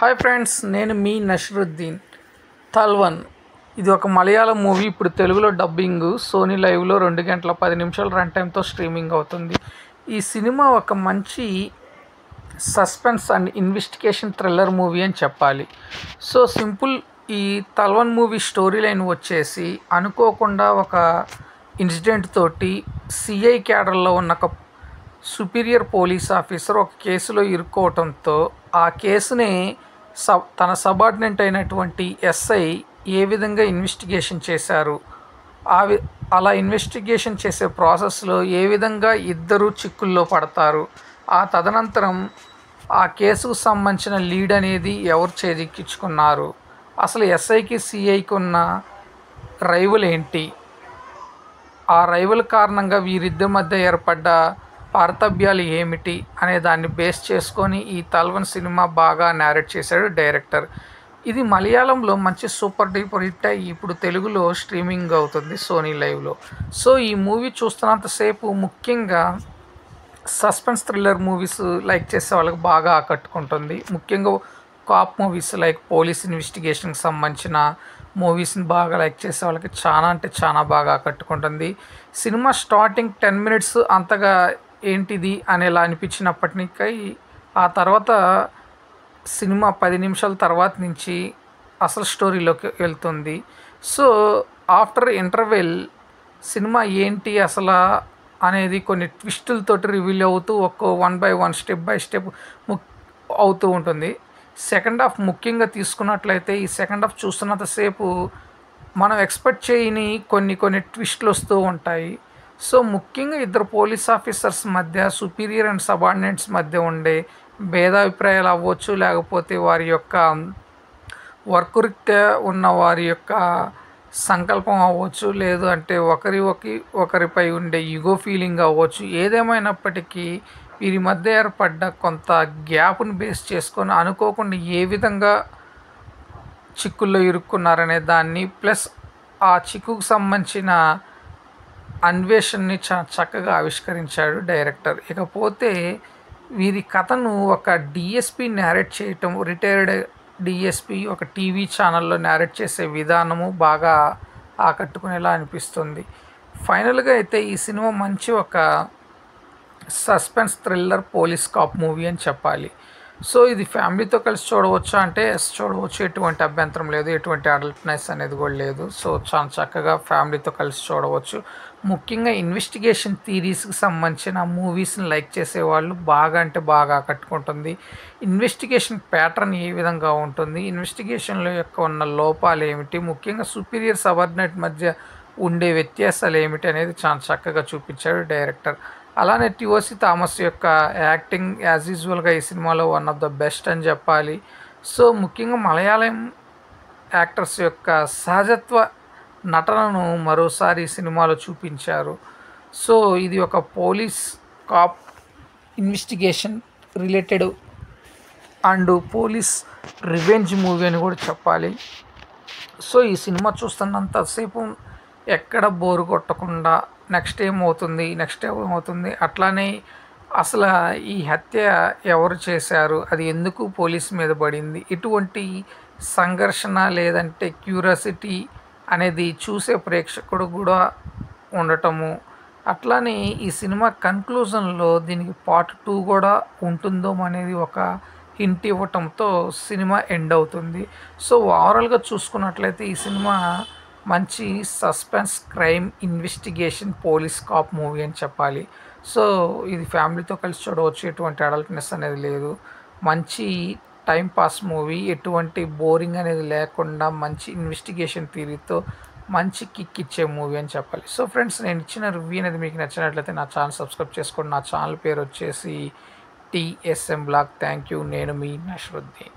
Hi friends, నేను మీ నషరుద్దీన్. తల్వన్ ఇది ఒక మలయాళం మూవీ. ఇప్పుడు తెలుగులో డబ్బింగ్ సోనీ లైవ్లో 2 గంటల 10 నిమిషాల రన్ టైంతో స్ట్రీమింగ్ అవుతుంది. ఈ సినిమా ఒక మంచి suspense and investigation thriller movie అని చెప్పాలి. So simple. ఈ తల్వన్ మూవీ స్టోరీ లైన్ వచ్చేసి, అనుకోకుండా ఒక ఇన్సిడెంట్ తోటి సిఐ క్యాడర్లో ఉన్న ఒక సుపీరియర్ పోలీస్ ఆఫీసర్ ఒక కేసులో ఇరుక్కోవటంతో ఆ కేసుని తన సబార్డినేట్ అయినటువంటి ఎస్ఐ ఏ విధంగా ఇన్వెస్టిగేషన్ చేశారు, అలా ఇన్వెస్టిగేషన్ చేసే ప్రాసెస్లో ఏ విధంగా ఇద్దరు చిక్కుల్లో పడతారు, ఆ తదనంతరం ఆ కేసుకు సంబంధించిన లీడ్ అనేది ఎవరు చేజిక్కించుకున్నారు, అసలు ఎస్ఐకి సిఐకి ఉన్న రైవల్ ఏంటి, ఆ రైవల్ కారణంగా వీరిద్దరి మధ్య ఏర్పడ్డ పారతభ్యాలు ఏమిటి అనే దాన్ని బేస్ చేసుకొని ఈ తల్వన్ సినిమా బాగా నేరేట్ చేశాడు డైరెక్టర్. ఇది మలయాళంలో మంచి సూపర్ డూపర్ హిట్ అయ్యి ఇప్పుడు తెలుగులో స్ట్రీమింగ్ అవుతుంది సోనీ లైవ్లో. సో ఈ మూవీ చూస్తున్నంతసేపు ముఖ్యంగా సస్పెన్స్ థ్రిల్లర్ మూవీస్ లైక్ చేసే వాళ్ళకి బాగా ఆకట్టుకుంటుంది. ముఖ్యంగా కాప్ మూవీస్ లైక్ పోలీస్ ఇన్వెస్టిగేషన్కి సంబంధించిన మూవీస్ని బాగా లైక్ చేసే వాళ్ళకి చాలా అంటే చాలా బాగా ఆకట్టుకుంటుంది. సినిమా స్టార్టింగ్ 10 మినిట్స్ అంతగా ఏంటిది అనేలా అనిపించినప్పటికీ ఆ తర్వాత సినిమా 10 నిమిషాల తర్వాత నుంచి అసలు స్టోరీలోకి వెళ్తుంది. సో ఆఫ్టర్ ఇంటర్వెల్ సినిమా ఏంటి అసలు అనేది కొన్ని ట్విస్టులతోటి రివీల్ అవుతూ one by one step by step అవుతూ ఉంటుంది. సెకండ్ హాఫ్ ముఖ్యంగా తీసుకున్నట్లయితే ఈ సెకండ్ హాఫ్ చూస్తున్నంతసేపు మనం ఎక్స్పెక్ట్ చేయని కొన్ని ట్విస్టులు వస్తూ ఉంటాయి. సో ముఖ్యంగా ఇద్దరు పోలీస్ ఆఫీసర్స్ మధ్య, సుపీరియర్ అండ్ సబార్డినేట్స్ మధ్య ఉండే భేదాభిప్రాయాలు అవ్వచ్చు, లేకపోతే వారి యొక్క వర్క్ రీత్యా ఉన్న వారి యొక్క సంకల్పం అవ్వచ్చు, లేదు అంటే ఒకరిపై ఉండే ఈగో ఫీలింగ్ అవ్వచ్చు. ఏదేమైనప్పటికీ వీరి మధ్య ఏర్పడ్డ కొంత గ్యాప్ని బేస్ చేసుకొని అనుకోకుండా ఏ విధంగా చిక్కుల్లో ఇరుక్కున్నారనే దాన్ని, ప్లస్ ఆ చిక్కుకు సంబంధించిన అన్వేషణని చక్కగా ఆవిష్కరించాడు డైరెక్టర్. ఇకపోతే వీరి కథను ఒక డిఎస్పి నేరేట్ చేయటం, రిటైర్డ్ డిఎస్పి ఒక టీవీ ఛానల్లో నేరేట్ చేసే విధానము బాగా ఆకట్టుకునేలా అనిపిస్తుంది. ఫైనల్గా అయితే ఈ సినిమా మంచి ఒక suspense thriller police cop movie అని చెప్పాలి. సో ఇది ఫ్యామిలీతో కలిసి చూడవచ్చు అంటే చూడవచ్చు, ఎటువంటి అభ్యంతరం లేదు, ఎటువంటి అడల్ట్నెస్ అనేది కూడా లేదు. సో చాలా చక్కగా ఫ్యామిలీతో కలిసి చూడవచ్చు. ముఖ్యంగా ఇన్వెస్టిగేషన్ థీరీస్కి సంబంధించిన మూవీస్ని లైక్ చేసేవాళ్ళు బాగా అంటే బాగా ఆకట్టుకుంటుంది. ఇన్వెస్టిగేషన్ ప్యాటర్న్ ఏ విధంగా ఉంటుంది, ఇన్వెస్టిగేషన్లో యొక్క ఉన్న లోపాలు ఏమిటి, ముఖ్యంగా సుపీరియర్ సబార్డినేట్ మధ్య ఉండే వ్యత్యాసాలు ఏమిటి అనేది చాలా చక్కగా చూపించాడు డైరెక్టర్. అలానే టిఓసి థామస్ యొక్క యాక్టింగ్ యాజ్ యూజువల్గా ఈ సినిమాలో వన్ ఆఫ్ ద బెస్ట్ అని చెప్పాలి. సో ముఖ్యంగా మలయాళం యాక్టర్స్ యొక్క సహజత్వ నటనను మరోసారి ఈ సినిమాలో చూపించారు. సో ఇది ఒక police cop investigation related and police revenge movie అని కూడా చెప్పాలి. సో ఈ సినిమా చూస్తున్నంతసేపు ఎక్కడ బోరు కొట్టకుండా నెక్స్ట్ ఏమవుతుంది అట్లానే అసలు ఈ హత్య ఎవరు చేశారు, అది ఎందుకు పోలీస్ మీద పడింది, ఇటువంటి సంఘర్షణ లేదంటే క్యూరియాసిటీ అనేది చూసే ప్రేక్షకుడు కూడా ఉండటము, అట్లానే ఈ సినిమా కన్క్లూజన్లో దీనికి పార్ట్ 2 కూడా ఉంటుందో అనేది ఒక హింట్ ఇవ్వటంతో సినిమా ఎండ్ అవుతుంది. సో ఓవరాల్గా చూసుకున్నట్లయితే ఈ సినిమా మంచి suspense crime investigation police cop movie అని చెప్పాలి. సో ఇది ఫ్యామిలీతో కలిసి చూడవచ్చు, ఎటువంటి అడల్ట్నెస్ అనేది లేదు, మంచి టైం పాస్ మూవీ, ఎటువంటి బోరింగ్ అనేది లేకుండా మంచి ఇన్వెస్టిగేషన్ థియరీతో మంచి కిక్ ఇచ్చే మూవీ అని చెప్పాలి. సో ఫ్రెండ్స్, నేను ఇచ్చిన రివ్యూ అనేది మీకు నచ్చినట్లయితే నా ఛానల్ సబ్స్క్రైబ్ చేసుకోండి. నా ఛానల్ పేరు వచ్చేసి TSM బ్లాగ్. Thank you. నేను మీ నషరుద్దీన్.